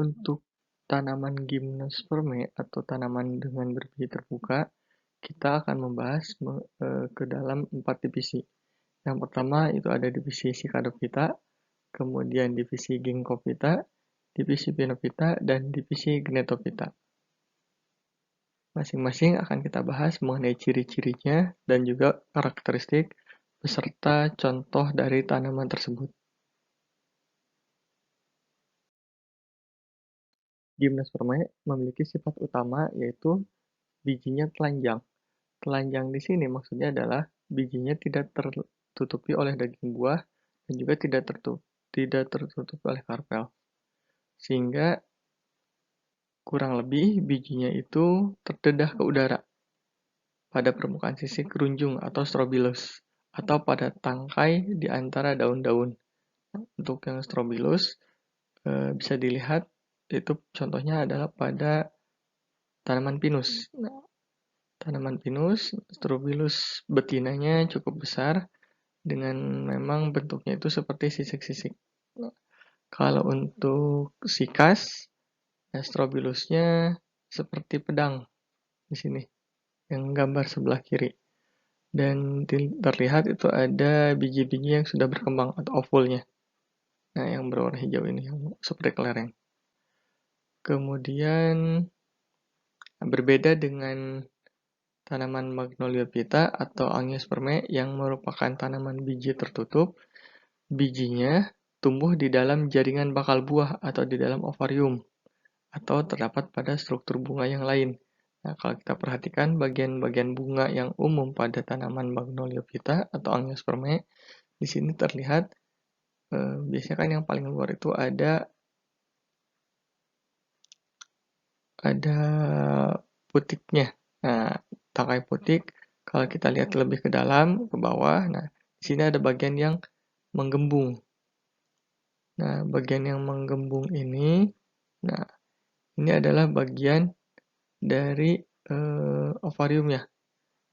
Untuk tanaman gimnosperme atau tanaman dengan berbiji terbuka, kita akan membahas ke dalam 4 divisi. Yang pertama itu ada divisi Cicadophyta, kemudian divisi Ginkgophyta, divisi Pinophyta, dan divisi Gnetophyta. Masing-masing akan kita bahas mengenai ciri-cirinya dan juga karakteristik beserta contoh dari tanaman tersebut. Gimnosperme memiliki sifat utama yaitu bijinya telanjang. Telanjang di sini maksudnya adalah bijinya tidak tertutupi oleh daging buah dan juga tidak tertutupi oleh karpel. Sehingga kurang lebih bijinya itu terdedah ke udara pada permukaan sisi kerunjung atau strobilus atau pada tangkai di antara daun-daun. Untuk yang strobilus bisa dilihat itu contohnya adalah pada tanaman pinus. Tanaman pinus, strobilus betinanya cukup besar dengan memang bentuknya itu seperti sisik-sisik. Kalau untuk sikas, strobilusnya seperti pedang di sini, yang gambar sebelah kiri. Dan terlihat itu ada biji-biji yang sudah berkembang atau ovulnya. Nah, yang berwarna hijau ini, yang seperti kelereng. Kemudian berbeda dengan tanaman Magnoliophyta atau Angiospermae yang merupakan tanaman biji tertutup, bijinya tumbuh di dalam jaringan bakal buah atau di dalam ovarium, atau terdapat pada struktur bunga yang lain. Nah, kalau kita perhatikan bagian-bagian bunga yang umum pada tanaman Magnoliophyta atau Angiospermae, di sini terlihat biasanya kan yang paling luar itu ada putiknya. Nah, tangkai putik kalau kita lihat lebih ke dalam, ke bawah, nah di sini ada bagian yang menggembung. Nah, bagian yang menggembung ini, nah ini adalah bagian dari ovariumnya.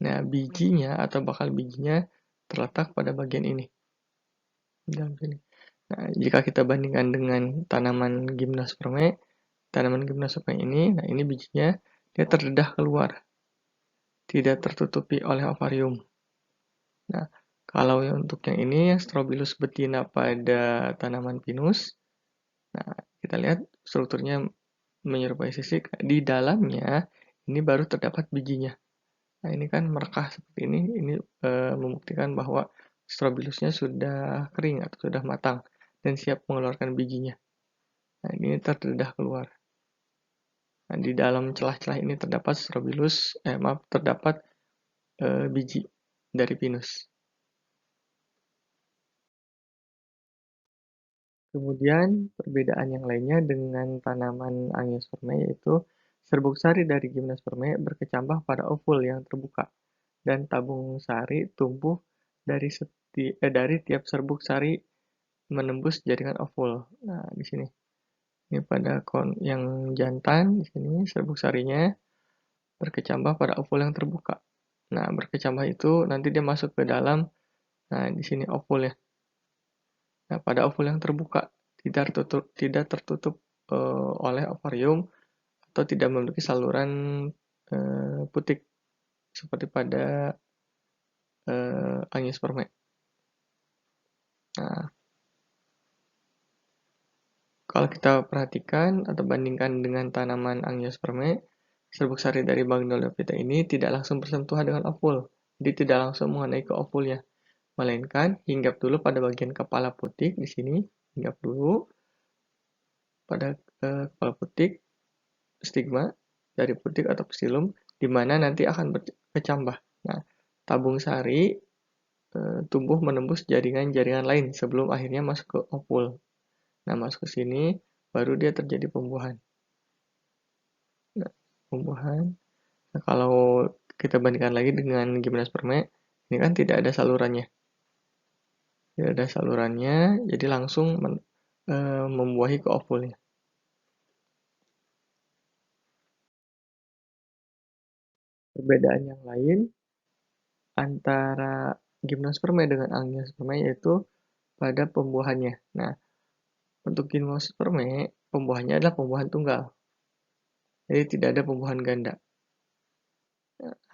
Nah, bijinya atau bakal bijinya terletak pada bagian ini. Dalam sini. Nah, jika kita bandingkan dengan tanaman gimnosperme ini, nah ini bijinya dia terdedah keluar, tidak tertutupi oleh ovarium. Nah, kalau untuk yang ini, Strobilus betina pada tanaman pinus, nah kita lihat strukturnya menyerupai sisik. Di dalamnya ini baru terdapat bijinya. Nah, ini kan merekah seperti ini membuktikan bahwa strobilusnya sudah kering atau sudah matang dan siap mengeluarkan bijinya. Nah, ini terdedah keluar. Nah, di dalam celah-celah ini terdapat terdapat biji dari pinus. Kemudian perbedaan yang lainnya dengan tanaman Angiospermae yaitu serbuk sari dari Gymnospermae berkecambah pada ovul yang terbuka dan tabung sari tumbuh dari tiap serbuk sari menembus jaringan ovul. Nah, di sini. Ini pada yang jantan, di sini serbuk sarinya berkecambah pada ovul yang terbuka. Nah, berkecambah itu nanti dia masuk ke dalam, nah di sini ovulnya. Nah, pada ovul yang terbuka, tidak tertutup oleh ovarium atau tidak memiliki saluran putik seperti pada Angiospermae. Nah, kalau kita perhatikan atau bandingkan dengan tanaman Angiospermae, serbuk sari dari Magnoliophyta ini tidak langsung bersentuhan dengan ovul, jadi tidak langsung mengenai ke ovulnya, melainkan hinggap dulu pada bagian kepala putik di sini, hinggap dulu pada kepala putik, stigma dari putik atau psilum, di mana nanti akan berkecambah. Nah, tabung sari tumbuh menembus jaringan-jaringan lain sebelum akhirnya masuk ke ovul. Nah, masuk ke sini, baru dia terjadi pembuahan. Nah, pembuahan. Nah, kalau kita bandingkan lagi dengan Gymnospermae, ini kan tidak ada salurannya. Tidak ada salurannya, jadi langsung membuahi ke ovulnya. Perbedaan yang lain antara Gymnospermae dengan Angiospermae yaitu pada pembuahannya. Nah, untuk Gymnospermae pembuahannya adalah pembuahan tunggal. Jadi tidak ada pembuahan ganda.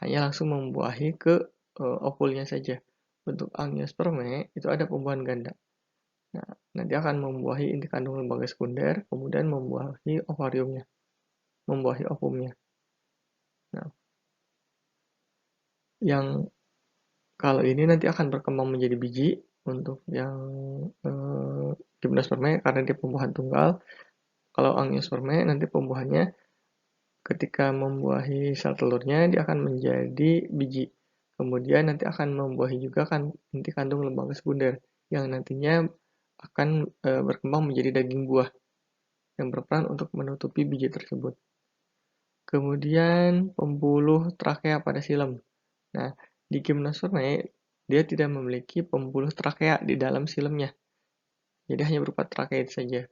Hanya langsung membuahi ke ovulnya saja. Untuk angiospermae itu ada pembuahan ganda. Nah, nanti akan membuahi inti kandung lembaga sekunder, kemudian membuahi ovariumnya, membuahi ovumnya. Nah, yang kalau ini nanti akan berkembang menjadi biji untuk yang gymnospermae karena dia pembuahan tunggal. Kalau angiospermae nanti pembuahannya ketika membuahi sel telurnya dia akan menjadi biji. Kemudian nanti akan membuahi juga kan inti kandung lembaga sekunder yang nantinya akan berkembang menjadi daging buah yang berperan untuk menutupi biji tersebut. Kemudian pembuluh trakea pada silem. Nah, di gymnospermae dia tidak memiliki pembuluh trakea di dalam silemnya. Jadi hanya berupa trakeid saja.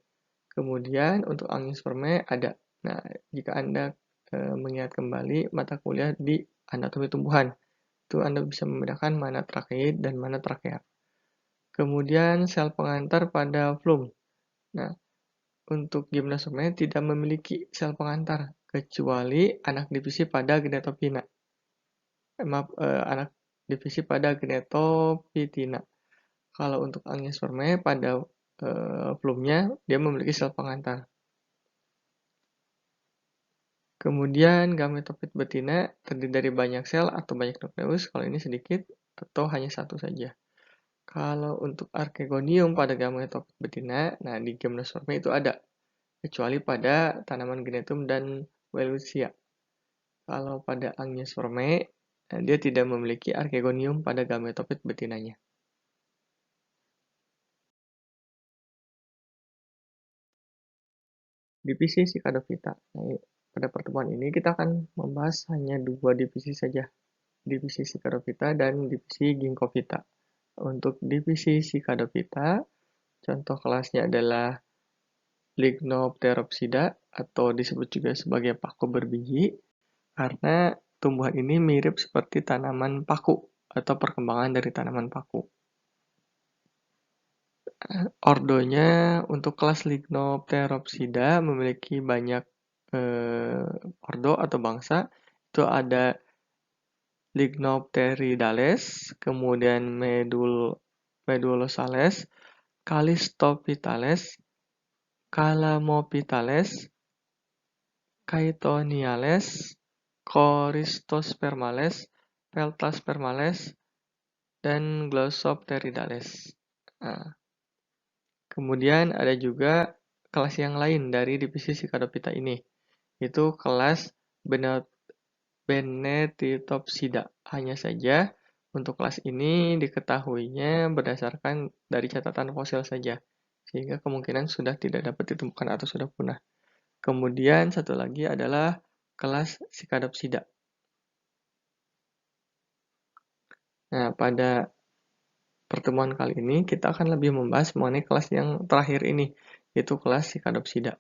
Kemudian untuk angiospermae ada. Nah, jika Anda mengingat kembali mata kuliah di anatomi tumbuhan, itu Anda bisa membedakan mana trakeid dan mana trakea. Kemudian sel pengantar pada flum. Nah, untuk gymnospermae tidak memiliki sel pengantar kecuali anak divisi pada Gnetophyna. Anak divisi pada Gnetophytina. Kalau untuk angiospermae pada flumnya dia memiliki sel pengantar. Kemudian gametofit betina terdiri dari banyak sel atau banyak nukleus, kalau ini sedikit atau hanya satu saja. Kalau untuk archegonium pada gametofit betina, nah di gymnospermae itu ada, kecuali pada tanaman Gnetum dan Welwitschia. Kalau pada angiospermae, dia tidak memiliki archegonium pada gametofit betinanya. Divisi Cicadophyta. Nah, pada pertemuan ini kita akan membahas hanya dua divisi saja, divisi Cicadophyta dan divisi Ginkgophyta. Untuk divisi Cicadophyta, contoh kelasnya adalah Lignopteropsida atau disebut juga sebagai paku berbiji karena tumbuhan ini mirip seperti tanaman paku atau perkembangan dari tanaman paku. Ordonya untuk kelas Lignopteropsida memiliki banyak ordo atau bangsa. Itu ada Lignopteridales, kemudian Medulosales, Callistophitales, Calamophytales, Chaetoniales, Corystospermales, Peltaspermales, dan Glossopteridales. Nah, kemudian ada juga kelas yang lain dari divisi Cicadophyta ini, yaitu kelas Benetitopsida. Hanya saja untuk kelas ini diketahuinya berdasarkan dari catatan fosil saja, sehingga kemungkinan sudah tidak dapat ditemukan atau sudah punah. Kemudian satu lagi adalah kelas Cicadopsida. Nah, pada pertemuan kali ini kita akan lebih membahas mengenai kelas yang terakhir ini, yaitu kelas Cicadopsida.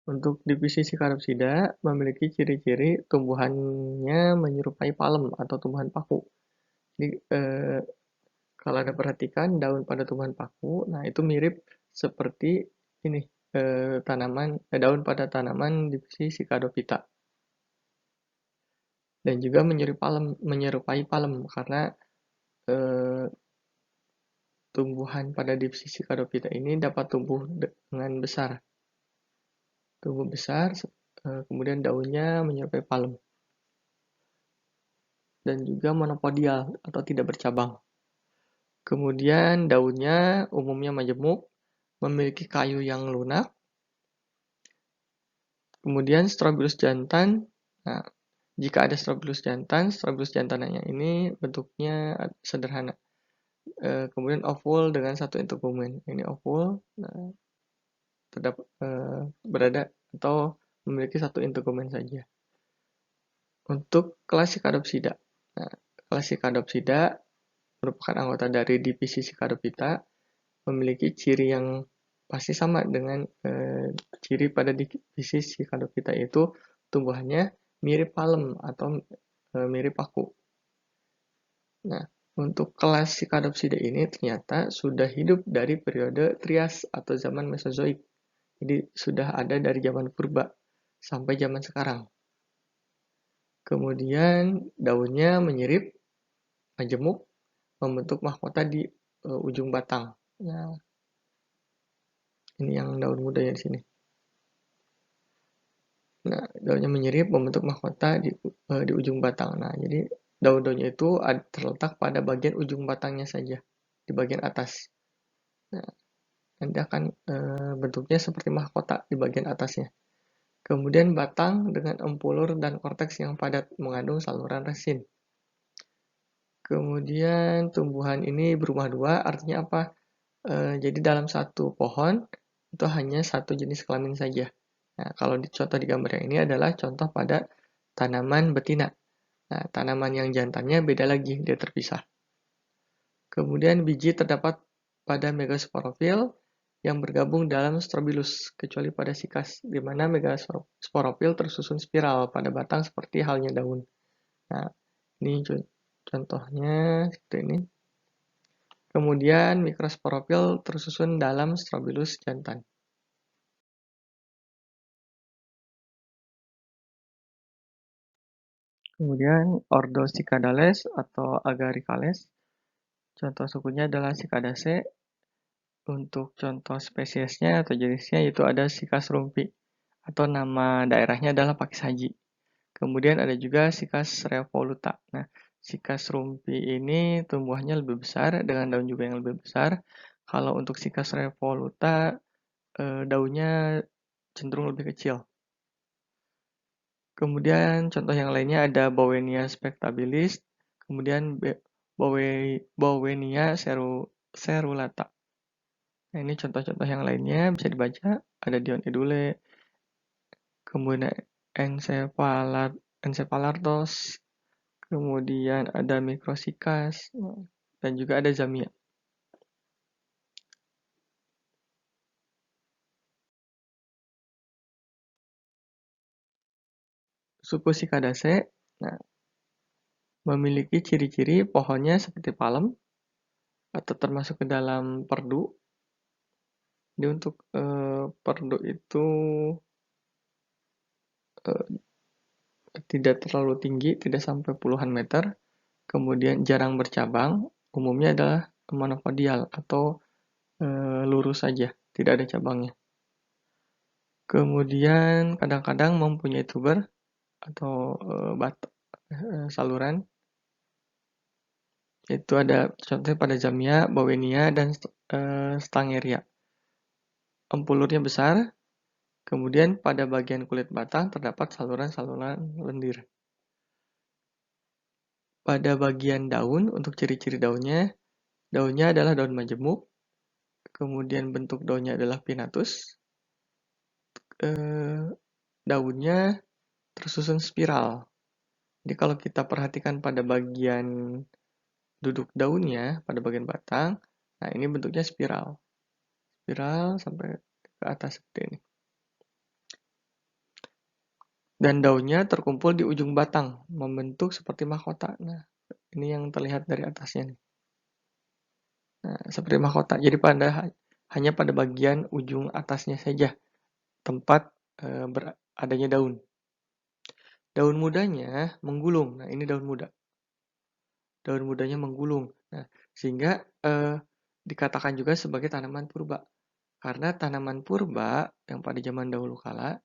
Untuk divisi Cicadopsida memiliki ciri-ciri tumbuhannya menyerupai palem atau tumbuhan paku. Jadi, kalau Anda perhatikan daun pada tumbuhan paku, nah itu mirip seperti ini, daun pada tanaman divisi Cicadophyta. Dan juga menyerupai palem karena tumbuhan pada divisi Cicadophyta ini dapat tumbuh dengan besar. Tumbuh besar, kemudian daunnya menyerupai palem. Dan juga monopodial atau tidak bercabang. Kemudian daunnya umumnya majemuk, memiliki kayu yang lunak. Kemudian strobilus jantan. Nah, jika ada strobilus jantannya ini bentuknya sederhana. Kemudian ovul dengan satu integumen. Ini ovul, nah, berada atau memiliki satu integumen saja. Untuk kelas Cicadopsida. Nah, kelas Cicadopsida merupakan anggota dari divisi Cicadophyta, memiliki ciri yang pasti sama dengan ciri pada divisi Cicadophyta, yaitu tumbuhannya mirip palem atau mirip paku. Nah, Untuk kelas Cicadopsida ini ternyata sudah hidup dari periode Trias atau zaman Mesozoik. Jadi sudah ada dari zaman purba sampai zaman sekarang. Kemudian daunnya menyirip, majemuk, membentuk mahkota di ujung batang. Nah, ini yang daun mudanya di sini. Nah, daunnya menyirip membentuk mahkota di ujung batang. Nah, jadi daun-daunnya itu terletak pada bagian ujung batangnya saja, di bagian atas. Nah, nanti akan bentuknya seperti mahkota di bagian atasnya. Kemudian batang dengan empulur dan korteks yang padat mengandung saluran resin. Kemudian tumbuhan ini berumah dua, artinya apa? Jadi dalam satu pohon itu hanya satu jenis kelamin saja. Nah, kalau contoh di gambar yang ini adalah contoh pada tanaman betina. Nah, tanaman yang jantannya beda lagi, dia terpisah. Kemudian biji terdapat pada megasporofil yang bergabung dalam strobilus, kecuali pada sikas, di mana megasporofil tersusun spiral pada batang seperti halnya daun. Nah, ini contohnya seperti ini. Kemudian mikrosporofil tersusun dalam strobilus jantan. Kemudian ordo Cicadales atau Agaricales, contoh sukunya adalah Cicadaceae. Untuk contoh spesiesnya atau jenisnya itu ada Sikas rumpi atau nama daerahnya adalah Pakis Haji. Kemudian ada juga Sikas revoluta. Nah, Sikas rumpi ini tumbuhannya lebih besar dengan daun juga yang lebih besar. Kalau untuk Sikas revoluta daunnya cenderung lebih kecil. Kemudian contoh yang lainnya ada Bowenia spectabilis, kemudian Bowenia cerulata. Nah, ini contoh-contoh yang lainnya bisa dibaca, ada Dion edule, kemudian Encephalartos, kemudian ada Microsikas, dan juga ada Zamia. Suku Cicadaceae, nah, memiliki ciri-ciri pohonnya seperti palem, atau termasuk ke dalam perdu. Jadi untuk perdu itu tidak terlalu tinggi, tidak sampai puluhan meter, kemudian jarang bercabang, umumnya adalah monopodial atau lurus saja, tidak ada cabangnya. Kemudian kadang-kadang mempunyai tuber atau saluran. Itu ada contohnya pada Zamia, Bowenia, dan Stangeria. Empulurnya besar, kemudian pada bagian kulit batang terdapat saluran-saluran lendir. Pada bagian daun, untuk ciri-ciri daunnya adalah daun majemuk, kemudian bentuk daunnya adalah pinnatus, daunnya tersusun spiral. Jadi kalau kita perhatikan pada bagian duduk daunnya, pada bagian batang, nah ini bentuknya spiral. Spiral sampai ke atas seperti ini. Dan daunnya terkumpul di ujung batang, membentuk seperti mahkota. Nah, ini yang terlihat dari atasnya nih. Nah, seperti mahkota. Jadi hanya pada bagian ujung atasnya saja tempat beradanya daun. Daun mudanya menggulung. Nah, ini daun muda. Daun mudanya menggulung. Nah, sehingga dikatakan juga sebagai tanaman purba. Karena tanaman purba yang pada zaman dahulu kala,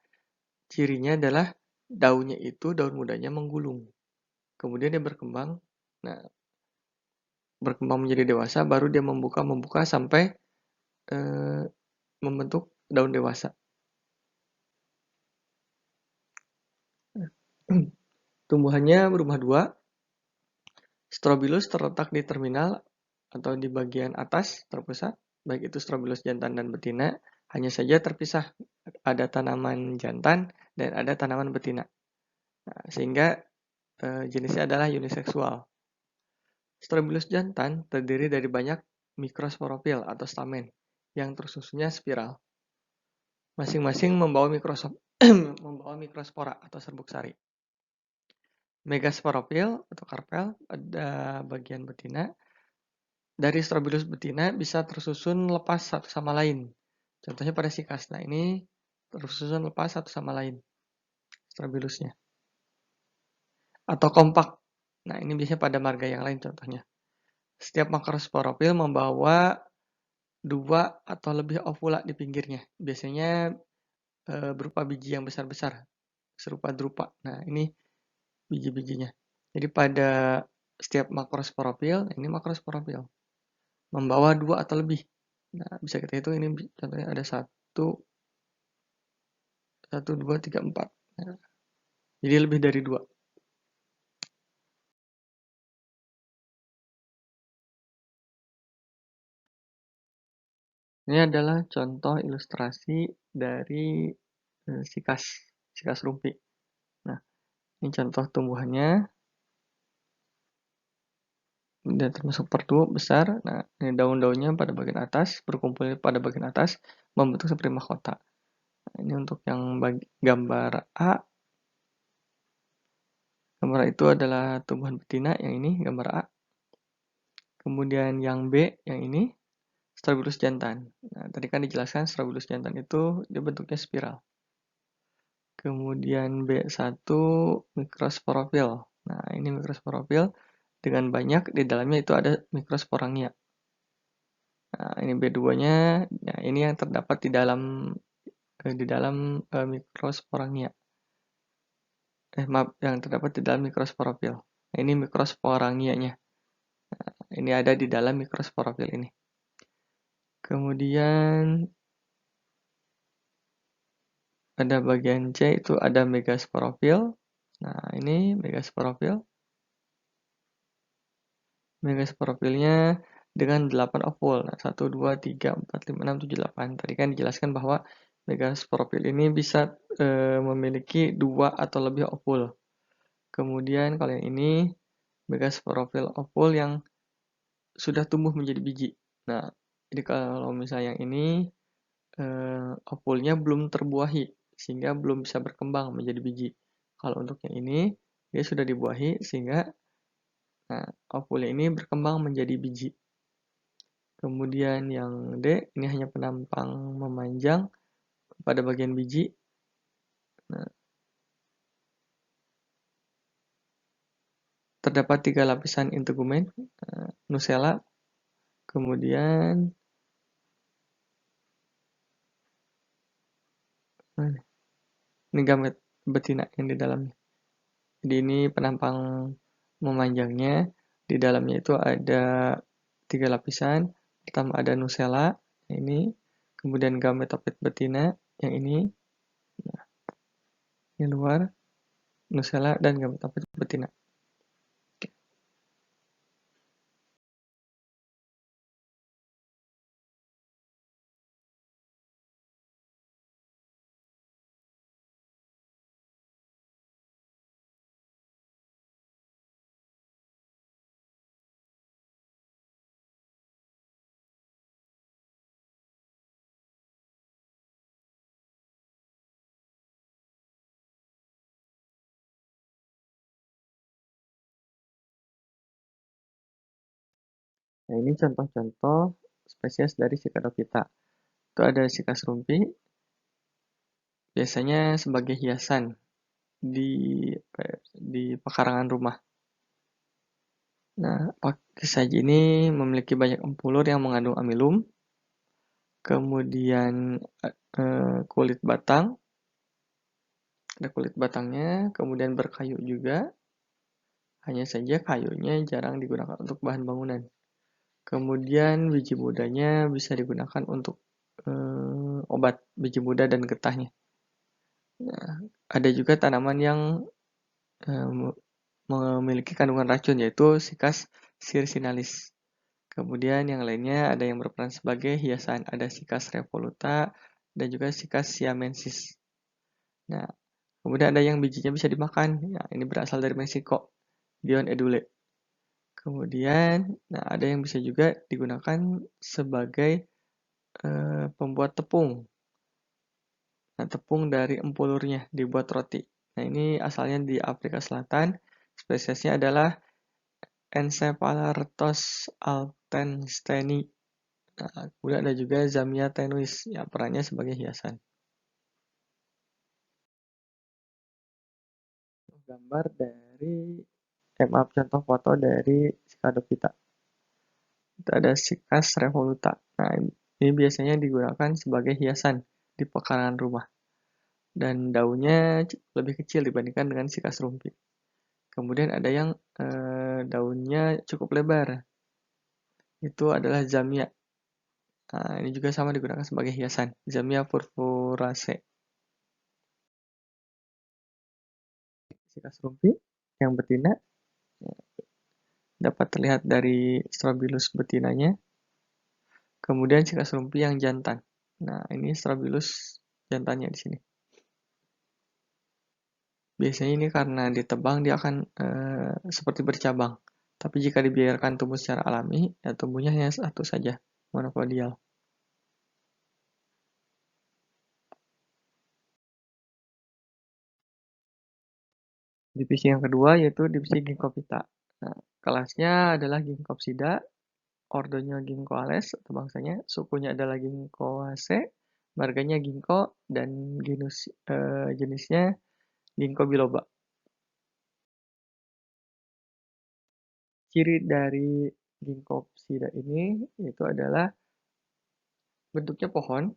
cirinya adalah daunnya itu, daun mudanya menggulung. Kemudian dia berkembang. Nah, berkembang menjadi dewasa, baru dia membuka sampai membentuk daun dewasa. Tumbuhannya berumah dua. Strobilus terletak di terminal atau di bagian atas terpusat, baik itu strobilus jantan dan betina, hanya saja terpisah. Ada tanaman jantan dan ada tanaman betina. Nah, sehingga jenisnya adalah uniseksual. Strobilus jantan terdiri dari banyak mikrosporofil atau stamen yang tersusunnya spiral. Masing-masing membawa mikrospora atau serbuk sari. Megasporofil atau karpel pada bagian betina dari Strobilus betina bisa tersusun lepas satu sama lain. Contohnya pada sikas. Nah, ini tersusun lepas satu sama lain Strobilusnya. Atau kompak. Nah, ini biasanya pada marga yang lain contohnya. Setiap makrosporofil membawa 2 atau lebih ovula di pinggirnya. Biasanya berupa biji yang besar-besar, serupa drupa. Nah, ini biji-bijinya. Jadi pada setiap makrosporofil, ini makrosporofil, membawa 2 atau lebih. Nah, bisa kita hitung ini contohnya ada 1, 2, 3, 4. Nah, jadi lebih dari 2. Ini adalah contoh ilustrasi dari sikas rumpi. Nah, ini contoh tumbuhannya. Dan termasuk pertu besar. Nah, ini daun-daunnya pada bagian atas, berkumpul pada bagian atas, membentuk seperti mahkota. Nah, ini untuk yang gambar A. Gambar A itu adalah tumbuhan betina, yang ini gambar A. Kemudian yang B, yang ini, Strobilus jantan. Nah, tadi kan dijelaskan Strobilus jantan itu dia bentuknya spiral. Kemudian B1 mikrosporofil. Nah, ini mikrosporofil dengan banyak di dalamnya itu ada mikrosporangia. Nah, ini B2-nya. Nah, ini yang terdapat di dalam mikrosporangia. Maaf, yang terdapat di dalam mikrosporofil. Nah, ini mikrosporangianya. Nah, ini ada di dalam mikrosporofil ini. Kemudian pada bagian C itu ada megasporofil. Nah, ini megasporofil. Megasporofilnya dengan 8 ovul. Nah, 1, 2, 3, 4, 5, 6, 7, 8. Tadi kan dijelaskan bahwa megasporofil ini bisa memiliki 2 atau lebih ovul. Kemudian kalau yang ini megasporofil ovul yang sudah tumbuh menjadi biji. Nah, jadi kalau misalnya yang ini ovulnya belum terbuahi sehingga belum bisa berkembang menjadi biji. Kalau untuk yang ini dia sudah dibuahi sehingga ovulnya ini berkembang menjadi biji. Kemudian yang D ini hanya penampang memanjang pada bagian biji. Nah, terdapat 3 lapisan integumen, nucella, kemudian ini gamet betina yang di dalamnya. Jadi ini penampang memanjangnya. Di dalamnya itu ada 3 lapisan. Pertama ada nucella, ini. Kemudian gametopit betina, yang ini. Nah, ini luar, nucella dan gametopit betina. Nah, ini contoh-contoh spesies dari Cicadophyta. Itu ada sikas rumpi, biasanya sebagai hiasan di pekarangan rumah. Nah, pakis saji ini memiliki banyak empulur yang mengandung amilum, kemudian kulit batang, ada kulit batangnya, kemudian berkayu juga. Hanya saja kayunya jarang digunakan untuk bahan bangunan. Kemudian biji mudanya bisa digunakan untuk obat biji muda dan getahnya. Nah, ada juga tanaman yang memiliki kandungan racun, yaitu sikas circinalis. Kemudian yang lainnya ada yang berperan sebagai hiasan, ada sikas revoluta dan juga sikas siamensis. Nah, kemudian ada yang bijinya bisa dimakan. Nah, ini berasal dari Meksiko, Dion edule. Kemudian, nah ada yang bisa juga digunakan sebagai pembuat tepung. Nah, tepung dari empulurnya dibuat roti. Nah, ini asalnya di Afrika Selatan. Spesiesnya adalah Encephalartos tensteni. Nah, kemudian ada juga Zamia tenuis, ya perannya sebagai hiasan. Gambar dari, maaf, contoh foto dari Sikadopita. Itu ada Sikas revoluta. Nah, ini biasanya digunakan sebagai hiasan di pekarangan rumah. Dan daunnya lebih kecil dibandingkan dengan Sikas rumpi. Kemudian ada yang daunnya cukup lebar. Itu adalah Zamia. Nah, ini juga sama digunakan sebagai hiasan. Zamia purpuraceae. Sikas rumpi yang betina dapat terlihat dari strobilus betinanya. Kemudian sikas rumpi yang jantan. Nah, ini strobilus jantannya di sini. Biasanya ini karena ditebang dia akan seperti bercabang. Tapi jika dibiarkan tumbuh secara alami, ya tumbuhnya hanya satu saja, monopodial. Divisi yang kedua yaitu divisi Ginkgophyta. Nah, kelasnya adalah Ginkgopsida, ordonya Ginkgoales atau bangsanya, sukunya adalah Ginkgoaceae, marganya Ginkgo, dan jenisnya Ginkgo biloba. Ciri dari Ginkgopsida ini itu adalah bentuknya pohon,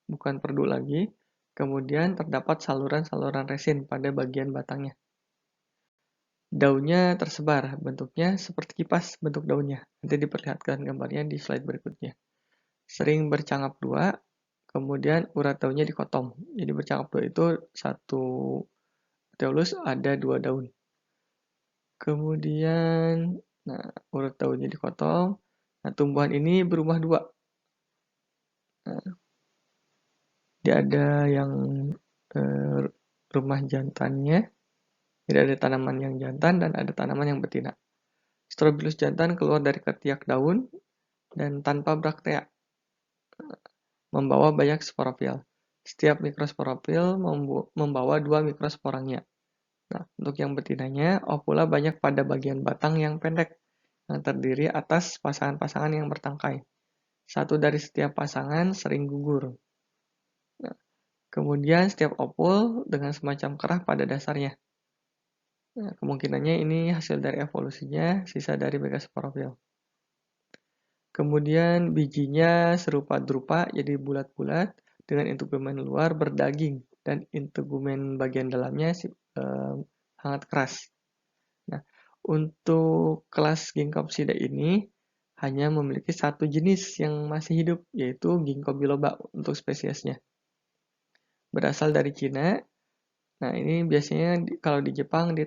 bukan perdu lagi. Kemudian terdapat saluran-saluran resin pada bagian batangnya. Daunnya tersebar, bentuknya seperti kipas bentuk daunnya. Nanti diperlihatkan gambarnya di slide berikutnya. Sering bercangap dua, kemudian urat daunnya dikotong. Jadi bercangap dua itu satu teolus ada dua daun. Kemudian, nah, urat daunnya dikotong. Nah, tumbuhan ini berumah dua. Nah, dia ada yang rumah jantannya, jadi ada tanaman yang jantan dan ada tanaman yang betina. Strobilus jantan keluar dari ketiak daun dan tanpa braktea, membawa banyak sporofil. Setiap mikrosporofil membawa dua mikrosporangnya. Nah, untuk yang betinanya, ovula banyak pada bagian batang yang pendek, yang terdiri atas pasangan-pasangan yang bertangkai. Satu dari setiap pasangan sering gugur. Nah, kemudian setiap ovul dengan semacam kerah pada dasarnya. Nah, kemungkinannya ini hasil dari evolusinya, sisa dari megasporofil. Kemudian bijinya serupa drupa, jadi bulat-bulat, dengan integumen luar berdaging, dan integumen bagian dalamnya sangat keras. Nah, untuk kelas Ginkgopsida ini hanya memiliki satu jenis yang masih hidup, yaitu Ginkgo biloba untuk spesiesnya. Berasal dari Cina. Nah, ini biasanya kalau di Jepang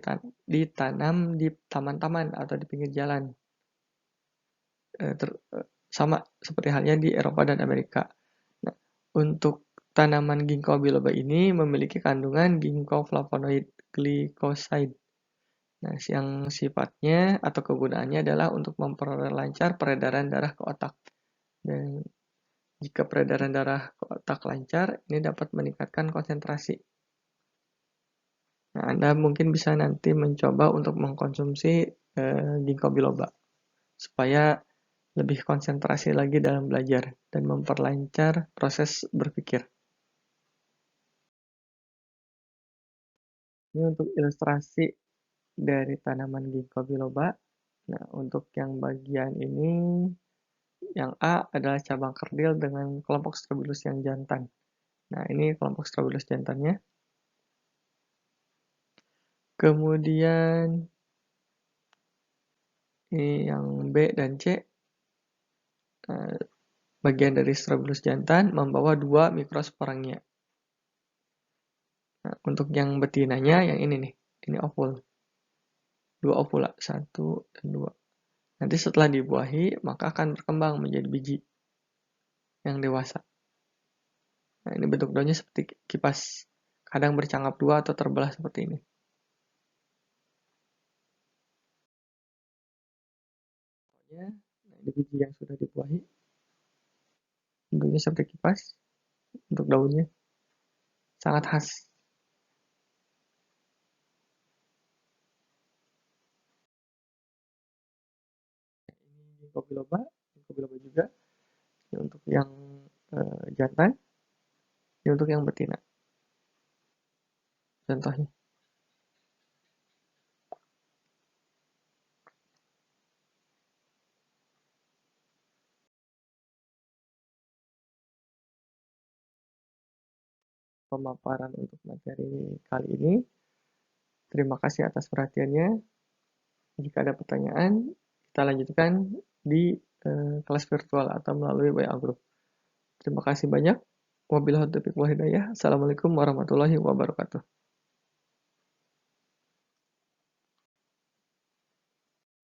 ditanam di taman-taman atau di pinggir jalan. Sama seperti halnya di Eropa dan Amerika. Nah, untuk tanaman Ginkgo biloba ini memiliki kandungan ginkgo flavonoid glycoside. Nah, yang sifatnya atau kegunaannya adalah untuk memperlancar peredaran darah ke otak. Dan jika peredaran darah ke otak lancar, ini dapat meningkatkan konsentrasi. Nah, Anda mungkin bisa nanti mencoba untuk mengkonsumsi ginkgo biloba supaya lebih konsentrasi lagi dalam belajar dan memperlancar proses berpikir. Ini untuk ilustrasi dari tanaman ginkgo biloba. Nah, untuk yang bagian ini, yang A adalah cabang kerdil dengan kelompok strobilus yang jantan. Nah, ini kelompok strobilus jantannya. Kemudian ini yang B dan C, bagian dari strobilus jantan membawa dua mikrosporangnya. Nah, untuk yang betinanya yang ini nih, ini ovul. Dua ovula, satu dan dua. Nanti setelah dibuahi, maka akan berkembang menjadi biji yang dewasa. Nah, ini bentuk daunnya seperti kipas. Kadang bercangap dua atau terbelah seperti ini. Nah, ini biji yang sudah dibuahi. Bentuknya seperti kipas. Untuk daunnya sangat khas. ginkgo biloba juga. Ini untuk yang jantan, ini untuk yang betina. Contohnya pemaparan untuk materi kali ini. Terima kasih atas perhatiannya. Jika ada pertanyaan, kita lanjutkan di kelas virtual atau melalui WA Group. Terima kasih banyak. Wabillahi taufiq wal hidayah. Assalamualaikum warahmatullahi wabarakatuh.